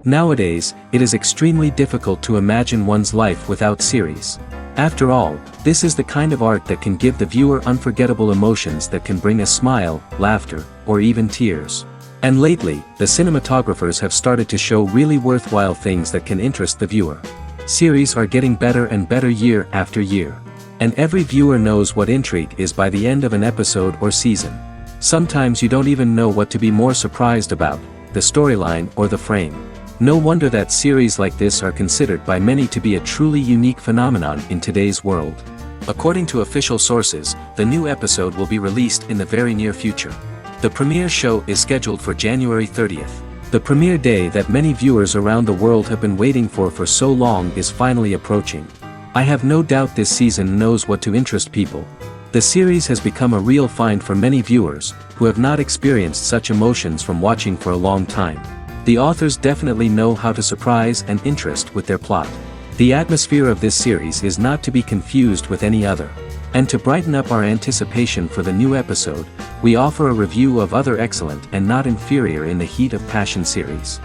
Nowadays, it is extremely difficult to imagine one's life without series. After all, this is the kind of art that can give the viewer unforgettable emotions that can bring a smile, laughter, or even tears. And lately, the cinematographers have started to show really worthwhile things that can interest the viewer. Series are getting better and better year after year. And every viewer knows what intrigue is by the end of an episode or season. Sometimes you don't even know what to be more surprised about, the storyline or the frame. No wonder that series like this are considered by many to be a truly unique phenomenon in today's world. According to official sources, the new episode will be released in the very near future. The premiere show is scheduled for January 30th. The premiere day that many viewers around the world have been waiting for so long is finally approaching. I have no doubt this season knows what to interest people. The series has become a real find for many viewers, who have not experienced such emotions from watching for a long time. The authors definitely know how to surprise and interest with their plot. The atmosphere of this series is not to be confused with any other. And to brighten up our anticipation for the new episode, we offer a review of other excellent and not inferior in the Heat of Passion series.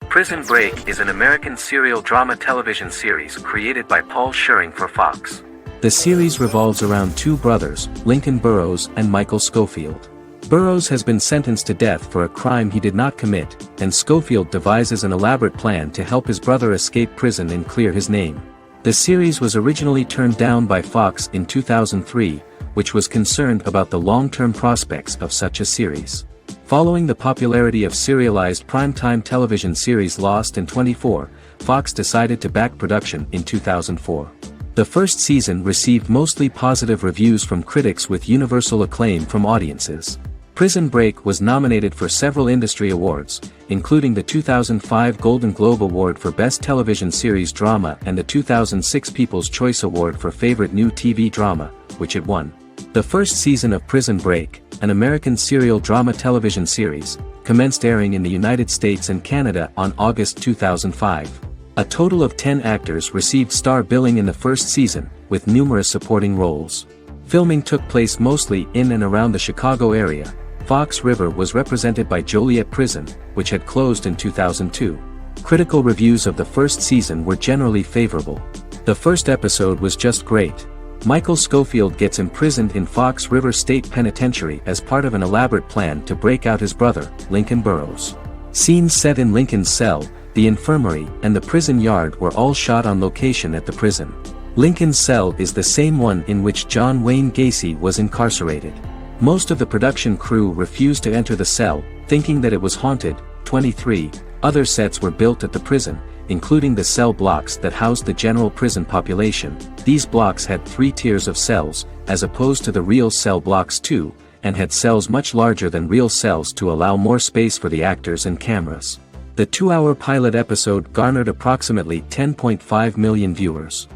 Prison Break is an American serial drama television series created by Paul Schering for Fox. The series revolves around two brothers, Lincoln Burrows and Michael Scofield. Burrows has been sentenced to death for a crime he did not commit, and Scofield devises an elaborate plan to help his brother escape prison and clear his name. The series was originally turned down by Fox in 2003, which was concerned about the long-term prospects of such a series. Following the popularity of serialized primetime television series Lost and 24, Fox decided to back production in 2004. The first season received mostly positive reviews from critics with universal acclaim from audiences. Prison Break was nominated for several industry awards, including the 2005 Golden Globe Award for Best Television Series Drama and the 2006 People's Choice Award for Favorite New TV Drama, which it won. The first season of Prison Break, an American serial drama television series, commenced airing in the United States and Canada on August 2005. A total of 10 actors received star billing in the first season, with numerous supporting roles. Filming took place mostly in and around the Chicago area. Fox River was represented by Joliet Prison, which had closed in 2002. Critical reviews of the first season were generally favorable. The first episode was just great. Michael Scofield gets imprisoned in Fox River State Penitentiary as part of an elaborate plan to break out his brother, Lincoln Burrows. Scenes set in Lincoln's cell, the infirmary, and the prison yard were all shot on location at the prison. Lincoln's cell is the same one in which John Wayne Gacy was incarcerated. Most of the production crew refused to enter the cell, thinking that it was haunted. 23 other sets were built at the prison, including the cell blocks that housed the general prison population. These blocks had 3 tiers of cells, as opposed to the real cell blocks 2, and had cells much larger than real cells to allow more space for the actors and cameras. The 2-hour pilot episode garnered approximately 10.5 million viewers.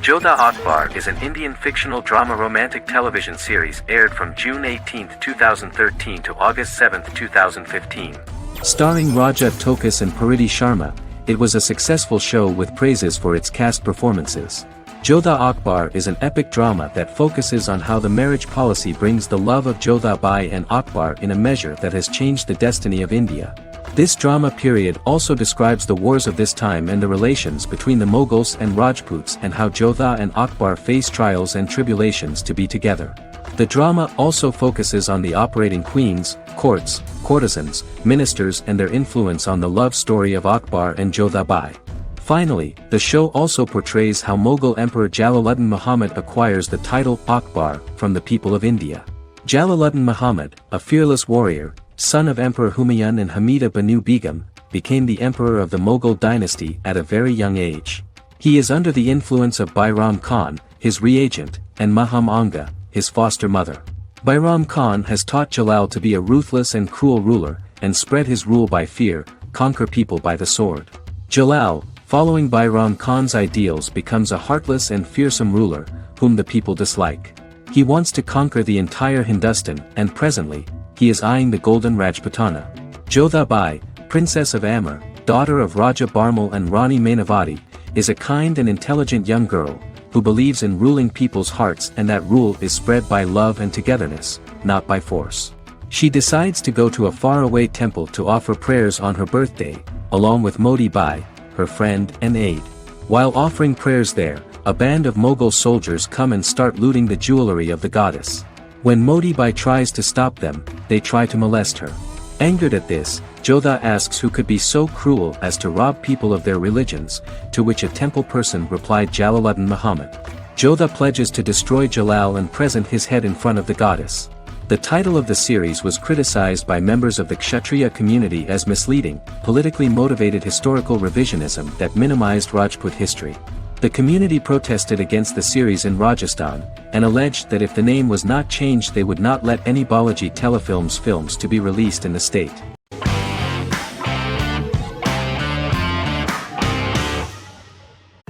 Jodha Akbar is an Indian fictional drama romantic television series aired from June 18, 2013 to August 7, 2015. Starring Raja Tokas and Pariti Sharma, it was a successful show with praises for its cast performances. Jodha Akbar is an epic drama that focuses on how the marriage policy brings the love of Jodha Bai and Akbar in a measure that has changed the destiny of India. This drama period also describes the wars of this time and the relations between the Mughals and Rajputs and how Jodha and Akbar face trials and tribulations to be together. The drama also focuses on the operating queens, courts, courtesans, ministers and their influence on the love story of Akbar and Jodha Bai. Finally, the show also portrays how Mughal Emperor Jalaluddin Muhammad acquires the title Akbar from the people of India. Jalaluddin Muhammad, a fearless warrior, son of Emperor Humayun and Hamida Banu Begum, became the emperor of the Mughal dynasty at a very young age. He is under the influence of Bairam Khan, his reagent, and Maham Anga, his foster mother. Bairam Khan has taught Jalal to be a ruthless and cruel ruler, and spread his rule by fear, conquer people by the sword. Jalal, following Bairam Khan's ideals, becomes a heartless and fearsome ruler, whom the people dislike. He wants to conquer the entire Hindustan, and presently, he is eyeing the Golden Rajputana. Jodha Bai, Princess of Amber, daughter of Raja Barmal and Rani Mainavati, is a kind and intelligent young girl, who believes in ruling people's hearts and that rule is spread by love and togetherness, not by force. She decides to go to a faraway temple to offer prayers on her birthday, along with Modi Bai, her friend and aide. While offering prayers there, a band of Mughal soldiers come and start looting the jewelry of the goddess. When Modi Bai tries to stop them, they try to molest her. Angered at this, Jodha asks who could be so cruel as to rob people of their religions, to which a temple person replied Jalaluddin Muhammad. Jodha pledges to destroy Jalal and present his head in front of the goddess. The title of the series was criticized by members of the Kshatriya community as misleading, politically motivated historical revisionism that minimized Rajput history. The community protested against the series in Rajasthan, and alleged that if the name was not changed they would not let any Balaji telefilms films to be released in the state.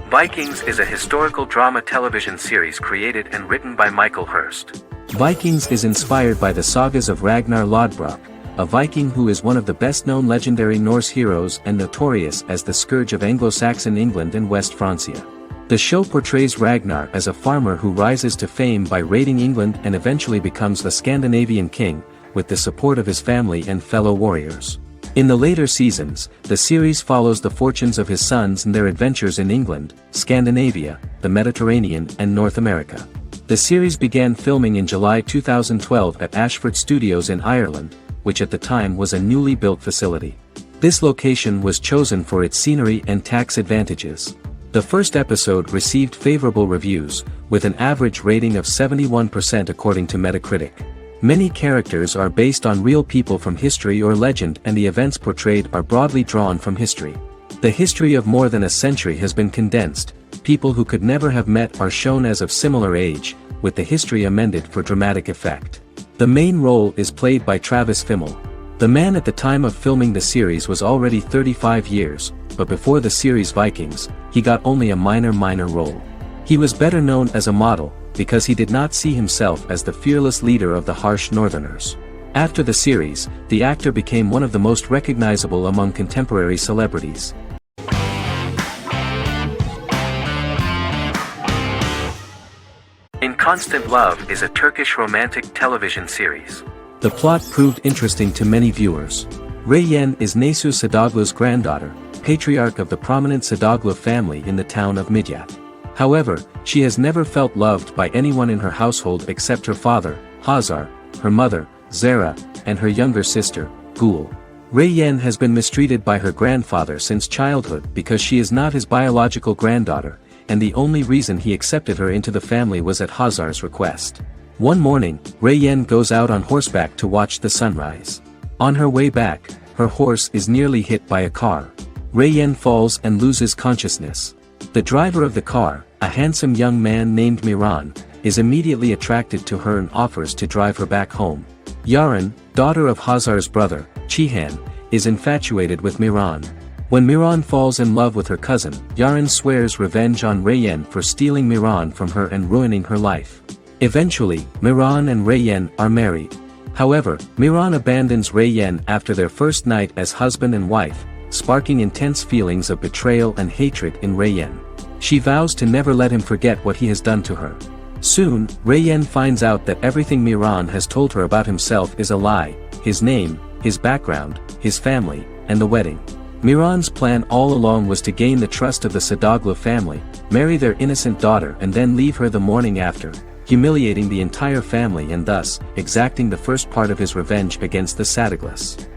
Vikings is a historical drama television series created and written by Michael Hurst. Vikings is inspired by the sagas of Ragnar Lodbrok, a Viking who is one of the best-known legendary Norse heroes and notorious as the scourge of Anglo-Saxon England and West Francia. The show portrays Ragnar as a farmer who rises to fame by raiding England and eventually becomes the Scandinavian king, with the support of his family and fellow warriors. In the later seasons, the series follows the fortunes of his sons and their adventures in England, Scandinavia, the Mediterranean and North America. The series began filming in July 2012 at Ashford Studios in Ireland, which at the time was a newly built facility. This location was chosen for its scenery and tax advantages. The first episode received favorable reviews, with an average rating of 71% according to Metacritic. Many characters are based on real people from history or legend and the events portrayed are broadly drawn from history. The history of more than a century has been condensed, people who could never have met are shown as of similar age, with the history amended for dramatic effect. The main role is played by Travis Fimmel. The man at the time of filming the series was already 35 years, but before the series Vikings, he got only a minor role. He was better known as a model, because he did not see himself as the fearless leader of the harsh Northerners. After the series, the actor became one of the most recognizable among contemporary celebrities. In Constant Love is a Turkish romantic television series. The plot proved interesting to many viewers. Reyyen is Nesu Sadoglu's granddaughter, patriarch of the prominent Sadoglu family in the town of Midyat. However, she has never felt loved by anyone in her household except her father, Hazar, her mother, Zara, and her younger sister, Gul. Reyyen has been mistreated by her grandfather since childhood because she is not his biological granddaughter, and the only reason he accepted her into the family was at Hazar's request. One morning, Reyyen goes out on horseback to watch the sunrise. On her way back, her horse is nearly hit by a car. Reyyen falls and loses consciousness. The driver of the car, a handsome young man named Miran, is immediately attracted to her and offers to drive her back home. Yaren, daughter of Hazar's brother, Chihan, is infatuated with Miran. When Miran falls in love with her cousin, Yaren swears revenge on Reyyen for stealing Miran from her and ruining her life. Eventually, Miran and Reyyen are married. However, Miran abandons Reyyen after their first night as husband and wife, sparking intense feelings of betrayal and hatred in Reyyen. She vows to never let him forget what he has done to her. Soon, Reyyen finds out that everything Miran has told her about himself is a lie: his name, his background, his family, and the wedding. Miran's plan all along was to gain the trust of the Sadoglu family, marry their innocent daughter and then leave her the morning after, humiliating the entire family and thus, exacting the first part of his revenge against the Sadoglas.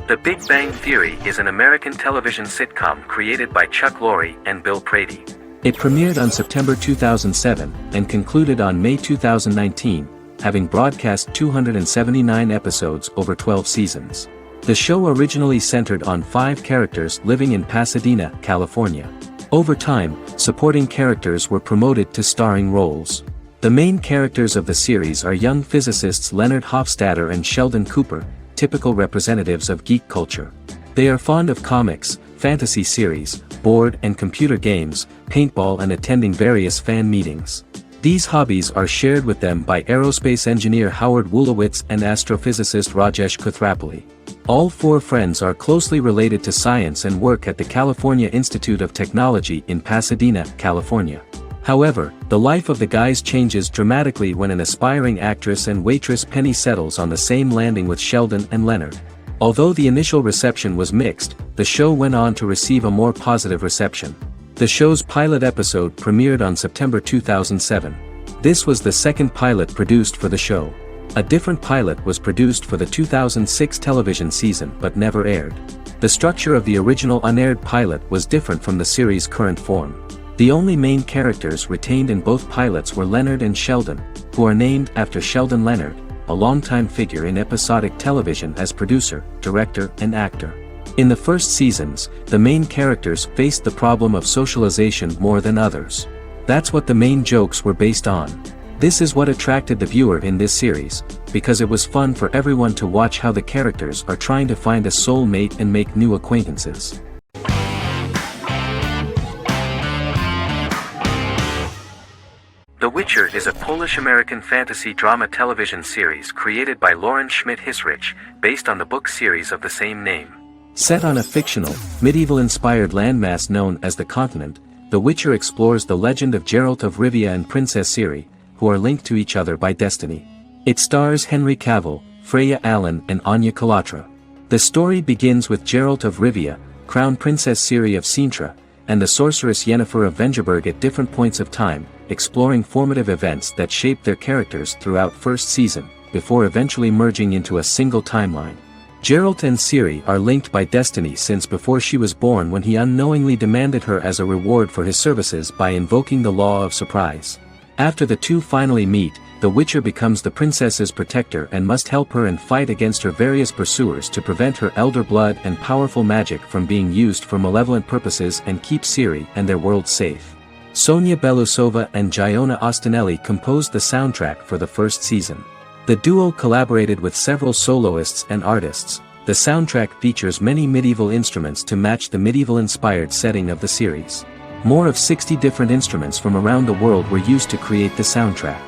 The Big Bang Theory is an American television sitcom created by Chuck Lorre and Bill Prady. It premiered on September 2007 and concluded on May 2019, having broadcast 279 episodes over 12 seasons. The show originally centered on 5 characters living in Pasadena, California. Over time, supporting characters were promoted to starring roles. The main characters of the series are young physicists Leonard Hofstadter and Sheldon Cooper, typical representatives of geek culture. They are fond of comics, fantasy series, board and computer games, paintball and attending various fan meetings. These hobbies are shared with them by aerospace engineer Howard Wolowitz and astrophysicist Rajesh Kuthrapalli. All four friends are closely related to science and work at the California Institute of Technology in Pasadena, California. However, the life of the guys changes dramatically when an aspiring actress and waitress Penny settles on the same landing with Sheldon and Leonard. Although the initial reception was mixed, the show went on to receive a more positive reception. The show's pilot episode premiered on September 2007. This was the second pilot produced for the show. A different pilot was produced for the 2006 television season but never aired. The structure of the original unaired pilot was different from the series' current form. The only main characters retained in both pilots were Leonard and Sheldon, who are named after Sheldon Leonard, a longtime figure in episodic television as producer, director, and actor. In the first seasons, the main characters faced the problem of socialization more than others. That's what the main jokes were based on. This is what attracted the viewer in this series, because it was fun for everyone to watch how the characters are trying to find a soul mate and make new acquaintances. The Witcher is a Polish-American fantasy drama television series created by Lauren Schmidt-Hissrich, based on the book series of the same name. Set on a fictional, medieval-inspired landmass known as the Continent, The Witcher explores the legend of Geralt of Rivia and Princess Ciri, who are linked to each other by destiny. It stars Henry Cavill, Freya Allan and Anya Chalotra. The story begins with Geralt of Rivia, Crown Princess Ciri of Sintra, and the sorceress Yennefer of Vengerberg at different points of time, exploring formative events that shaped their characters throughout first season, before eventually merging into a single timeline. Geralt and Ciri are linked by destiny since before she was born, when he unknowingly demanded her as a reward for his services by invoking the law of surprise. After the two finally meet, the Witcher becomes the princess's protector and must help her and fight against her various pursuers to prevent her elder blood and powerful magic from being used for malevolent purposes and keep Ciri and their world safe. Sonia Belousova and Giona Ostinelli composed the soundtrack for the first season. The duo collaborated with several soloists and artists. The soundtrack features many medieval instruments to match the medieval-inspired setting of the series. More of 60 different instruments from around the world were used to create the soundtrack.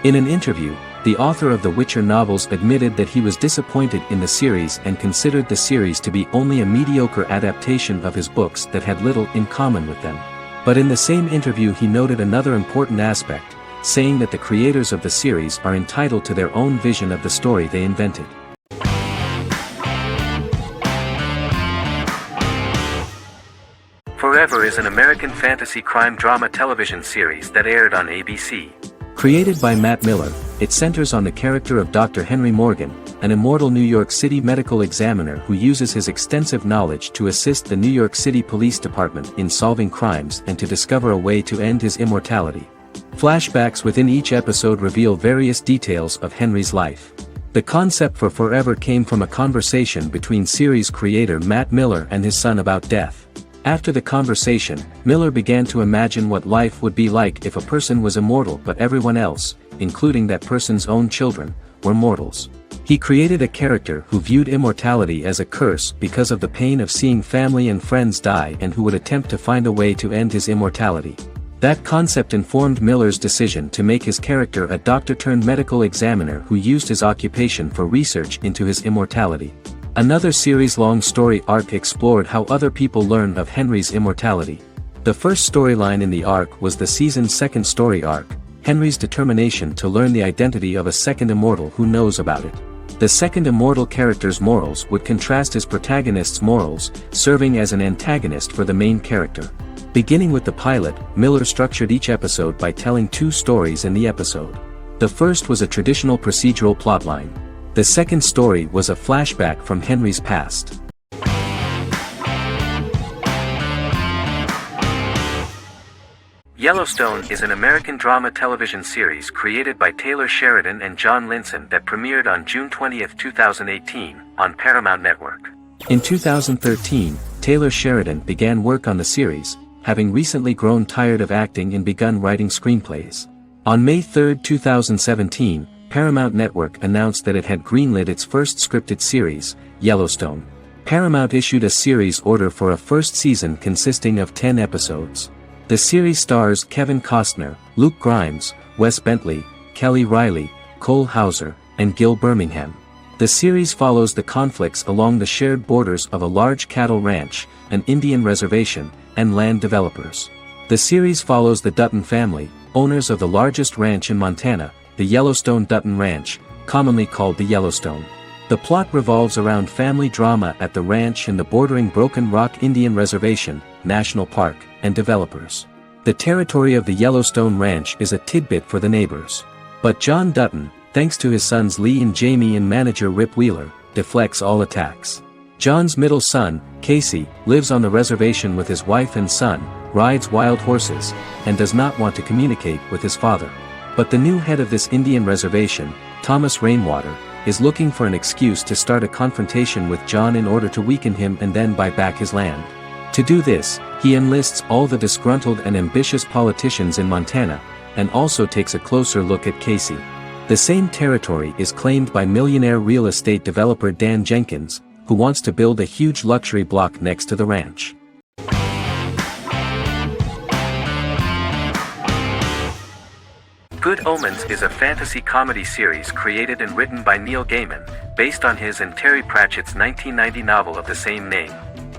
In an interview, the author of the Witcher novels admitted that he was disappointed in the series and considered the series to be only a mediocre adaptation of his books that had little in common with them. But in the same interview he noted another important aspect, saying that the creators of the series are entitled to their own vision of the story they invented. Forever is an American fantasy crime drama television series that aired on ABC. Created by Matt Miller, it centers on the character of Dr. Henry Morgan, an immortal New York City medical examiner who uses his extensive knowledge to assist the New York City Police Department in solving crimes and to discover a way to end his immortality. Flashbacks within each episode reveal various details of Henry's life. The concept for Forever came from a conversation between series creator Matt Miller and his son about death. After the conversation, Miller began to imagine what life would be like if a person was immortal but everyone else, including that person's own children, were mortals. He created a character who viewed immortality as a curse because of the pain of seeing family and friends die and who would attempt to find a way to end his immortality. That concept informed Miller's decision to make his character a doctor-turned-medical examiner who used his occupation for research into his immortality. Another series-long story arc explored how other people learned of Henry's immortality. The first storyline in the arc was the season's second story arc, Henry's determination to learn the identity of a second immortal who knows about it. The second immortal character's morals would contrast his protagonist's morals, serving as an antagonist for the main character. Beginning with the pilot, Miller structured each episode by telling two stories in the episode. The first was a traditional procedural plotline. The second story was a flashback from Henry's past. Yellowstone is an American drama television series created by Taylor Sheridan and John Linson that premiered on June 20, 2018, on Paramount Network. In 2013, Taylor Sheridan began work on the series, having recently grown tired of acting and begun writing screenplays. On May 3, 2017, Paramount Network announced that it had greenlit its first scripted series, Yellowstone. Paramount issued a series order for a first season consisting of 10 episodes. The series stars Kevin Costner, Luke Grimes, Wes Bentley, Kelly Riley, Cole Hauser, and Gil Birmingham. The series follows the conflicts along the shared borders of a large cattle ranch, an Indian reservation, and land developers. The series follows the Dutton family, owners of the largest ranch in Montana, the Yellowstone Dutton Ranch, commonly called the Yellowstone. The plot revolves around family drama at the ranch and the bordering Broken Rock Indian Reservation, National Park, and developers. The territory of the Yellowstone Ranch is a tidbit for the neighbors. But John Dutton, thanks to his sons Lee and Jamie and manager Rip Wheeler, deflects all attacks. John's middle son, Casey, lives on the reservation with his wife and son, rides wild horses, and does not want to communicate with his father. But the new head of this Indian reservation, Thomas Rainwater, is looking for an excuse to start a confrontation with John in order to weaken him and then buy back his land. To do this, he enlists all the disgruntled and ambitious politicians in Montana, and also takes a closer look at Casey. The same territory is claimed by millionaire real estate developer Dan Jenkins, who wants to build a huge luxury block next to the ranch. Good Omens is a fantasy comedy series created and written by Neil Gaiman, based on his and Terry Pratchett's 1990 novel of the same name.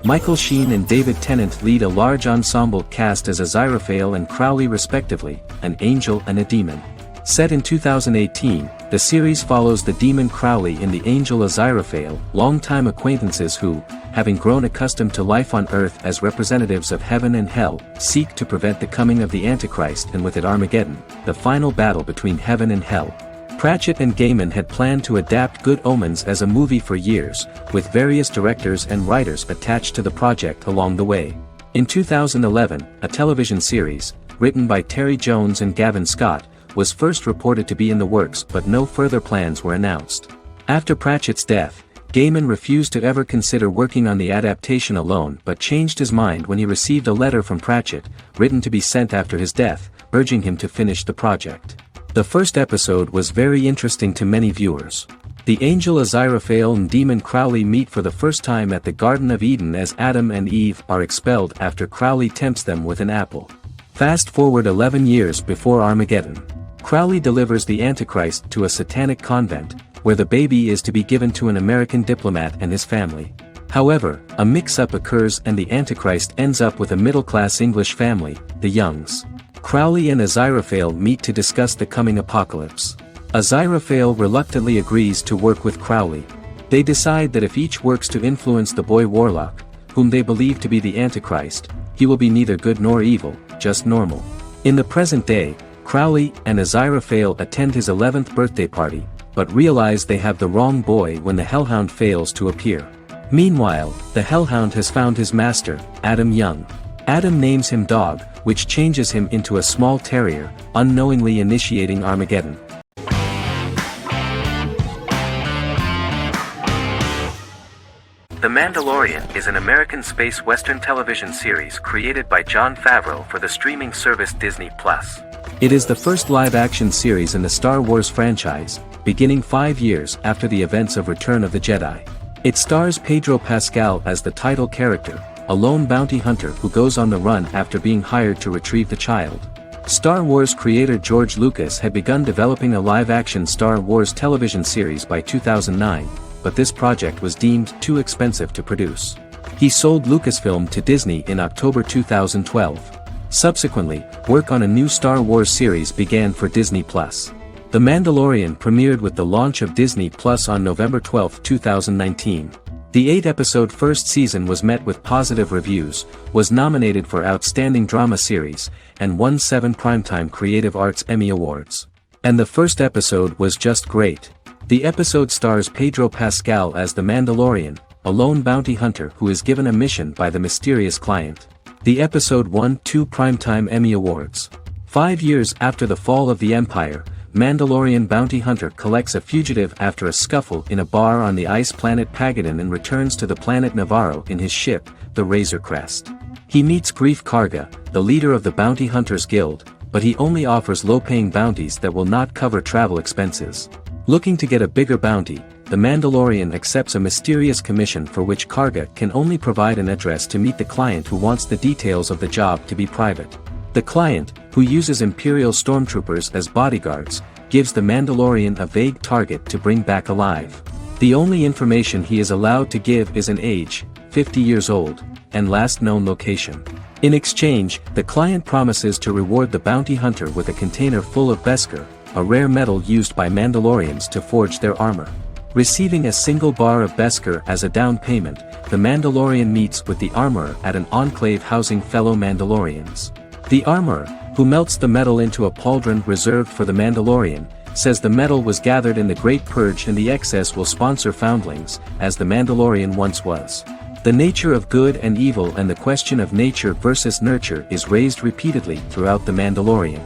Michael Sheen and David Tennant lead a large ensemble cast as Aziraphale and Crowley respectively, an angel and a demon. Set in 2018, the series follows the demon Crowley and the angel Aziraphale, longtime acquaintances who, having grown accustomed to life on Earth as representatives of heaven and hell, seek to prevent the coming of the Antichrist and with it Armageddon, the final battle between heaven and hell. Pratchett and Gaiman had planned to adapt Good Omens as a movie for years, with various directors and writers attached to the project along the way. In 2011, a television series, written by Terry Jones and Gavin Scott, was first reported to be in the works but no further plans were announced. After Pratchett's death, Gaiman refused to ever consider working on the adaptation alone but changed his mind when he received a letter from Pratchett, written to be sent after his death, urging him to finish the project. The first episode was very interesting to many viewers. The angel Aziraphale and demon Crowley meet for the first time at the Garden of Eden as Adam and Eve are expelled after Crowley tempts them with an apple. Fast forward 11 years before Armageddon. Crowley delivers the Antichrist to a satanic convent, where the baby is to be given to an American diplomat and his family. However, a mix-up occurs and the Antichrist ends up with a middle-class English family, the Youngs. Crowley and Aziraphale meet to discuss the coming apocalypse. Aziraphale reluctantly agrees to work with Crowley. They decide that if each works to influence the boy warlock, whom they believe to be the Antichrist, he will be neither good nor evil, just normal. In the present day, Crowley and Aziraphale attend his 11th birthday party, but realize they have the wrong boy when the Hellhound fails to appear. Meanwhile, the Hellhound has found his master, Adam Young. Adam names him Dog, which changes him into a small terrier, unknowingly initiating Armageddon. The Mandalorian is an American space western television series created by Jon Favreau for the streaming service Disney+. It is the first live-action series in the Star Wars franchise, beginning 5 years after the events of Return of the Jedi. It stars Pedro Pascal as the title character, a lone bounty hunter who goes on the run after being hired to retrieve the child. Star Wars creator George Lucas had begun developing a live-action Star Wars television series by 2009, but this project was deemed too expensive to produce. He sold Lucasfilm to Disney in October 2012. Subsequently, work on a new Star Wars series began for Disney+. The Mandalorian premiered with the launch of Disney+ on November 12, 2019. The 8-episode first season was met with positive reviews, was nominated for Outstanding Drama Series, and won 7 Primetime Creative Arts Emmy Awards. And the first episode was just great. The episode stars Pedro Pascal as the Mandalorian, a lone bounty hunter who is given a mission by the mysterious client. The episode won 2 Primetime Emmy Awards. 5 years after the fall of the Empire, Mandalorian bounty hunter collects a fugitive after a scuffle in a bar on the ice planet Pagadan and returns to the planet Navarro in his ship, the Razor Crest. He meets Grief Karga, the leader of the Bounty Hunters Guild, but he only offers low-paying bounties that will not cover travel expenses. Looking to get a bigger bounty, the Mandalorian accepts a mysterious commission for which Karga can only provide an address to meet the client who wants the details of the job to be private. The client, who uses Imperial stormtroopers as bodyguards, gives the Mandalorian a vague target to bring back alive. The only information he is allowed to give is an age, 50 years old, and last known location. In exchange, the client promises to reward the bounty hunter with a container full of Beskar, a rare metal used by Mandalorians to forge their armor. Receiving a single bar of Beskar as a down payment, the Mandalorian meets with the armorer at an enclave housing fellow Mandalorians. The armorer, who melts the metal into a pauldron reserved for the Mandalorian, says the metal was gathered in the Great Purge and the excess will sponsor foundlings, as the Mandalorian once was. The nature of good and evil and the question of nature versus nurture is raised repeatedly throughout The Mandalorian.